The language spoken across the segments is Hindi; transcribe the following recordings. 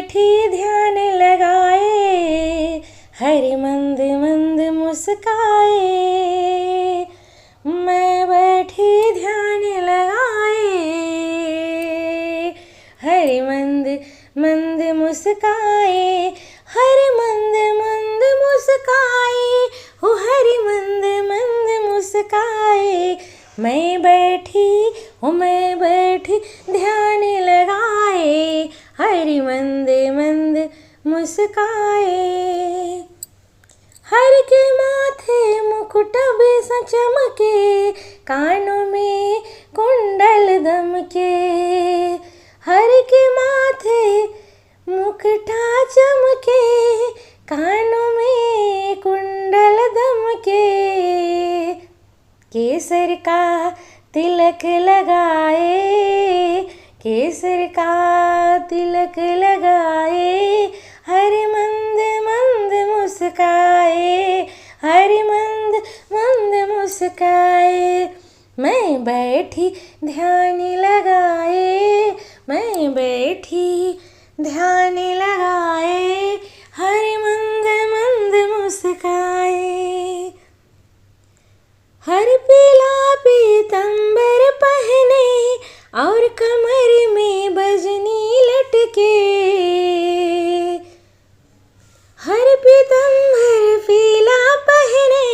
बैठी ध्यान लगाए, हरि मंद मंद मुस्काए। मैं बैठी ध्यान लगाए, हरि मंद मंद मुस्काए, हरि मंद मंद मुस्काए, हो हरि मंद मंद मुस्काए। मैं बैठी ध्यान लगाए, हरि मंद मंद मुस्काए। हर के माथे मुकुट बेसा चमके, कानों में कुंडल दमके। हर के माथे मुकुटा चमके, कानों में कुंडल दमके। केसर का तिलक लगाए, केसर का तिलक लगाए, हरि मंद मंद मुस्काए, हरि मंद मंद मुस्काए। मैं बैठी ध्यान लगाए, मैं बैठी ध्यान लगाए, हरि मंद मंद मुस्काए। हर पीला पीतंबर पहने, और कमर में बजनी लटके। हर पीतंबर पीला पहने,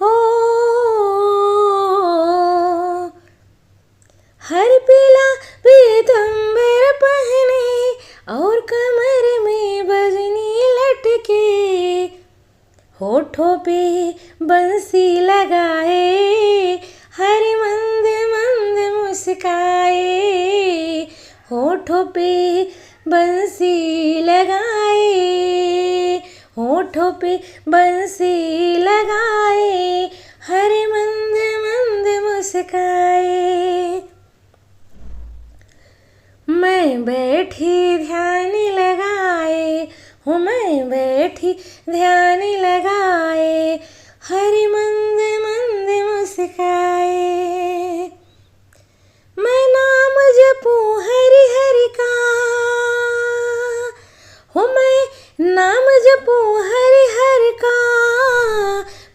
हो हर पीला पीतंबर पहने, और कमर में बजनी लटके। होठों पे बंसी लगाए, हरि मंद मंद मुस्काए। होठों पे बंसी लगाए, होठों पे बंसी लगाए, हरि मंद मंद मुस्काए। मैं बैठी ध्यान लगाए, हूँ मैं बैठी ध्यान लगाए, हरि मंद मंद मुस्काए। मैं नाम जपूं हरि हरि का, हूँ मैं नाम जपूं हरि हरि का।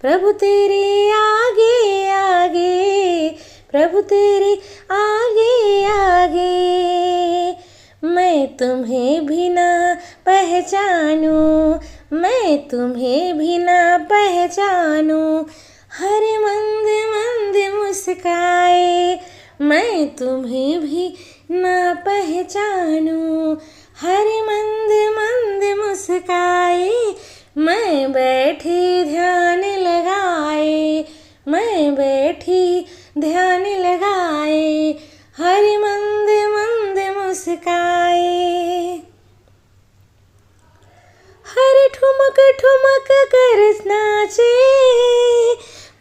प्रभु तेरे आगे आगे, प्रभु तेरे आगे आगे। मैं तुम्हें भी ना पहचानूं, मैं तुम्हें भी ना पहचानूं, हरि मंद मंद मुस्काए। मैं तुम्हें भी ना पहचानूं, हरि मंद मंद मुस्काए। मैं बैठी ध्यान लगाए, मैं बैठी ध्यान लगाए, हरि मंद मंद मुस्काए। हरि ठुमक ठुमक कर नाचे,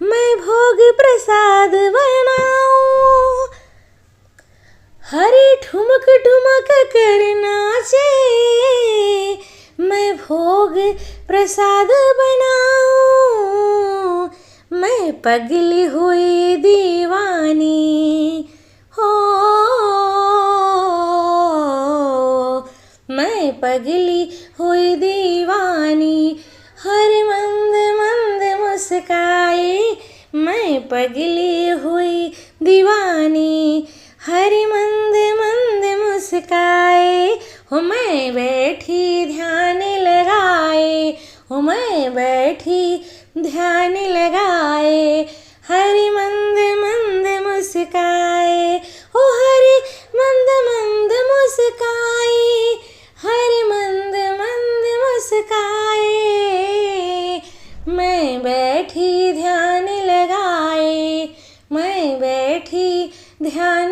मैं भोग प्रसाद बनाऊं। हरि ठुमक ठुमक कर नाचे, मैं भोग प्रसाद बनाऊं। मैं पगली हुई दीवानी, हो मैं पगली हुई दीवानी, हरि मंद मंद मुस्काए। मैं पगली हुई दीवानी, हरि मंद मंद मुस्काए। हो मैं बैठी ध्यान लगाए, हो मैं बैठी ध्यान लगाए, हरि मंद मंद मुस्काए। हो हरि मंद मंद मुस्काए, हरि मंद मंद मुस्काए। मैं बैठी ध्यान लगाए, मैं बैठी ध्यान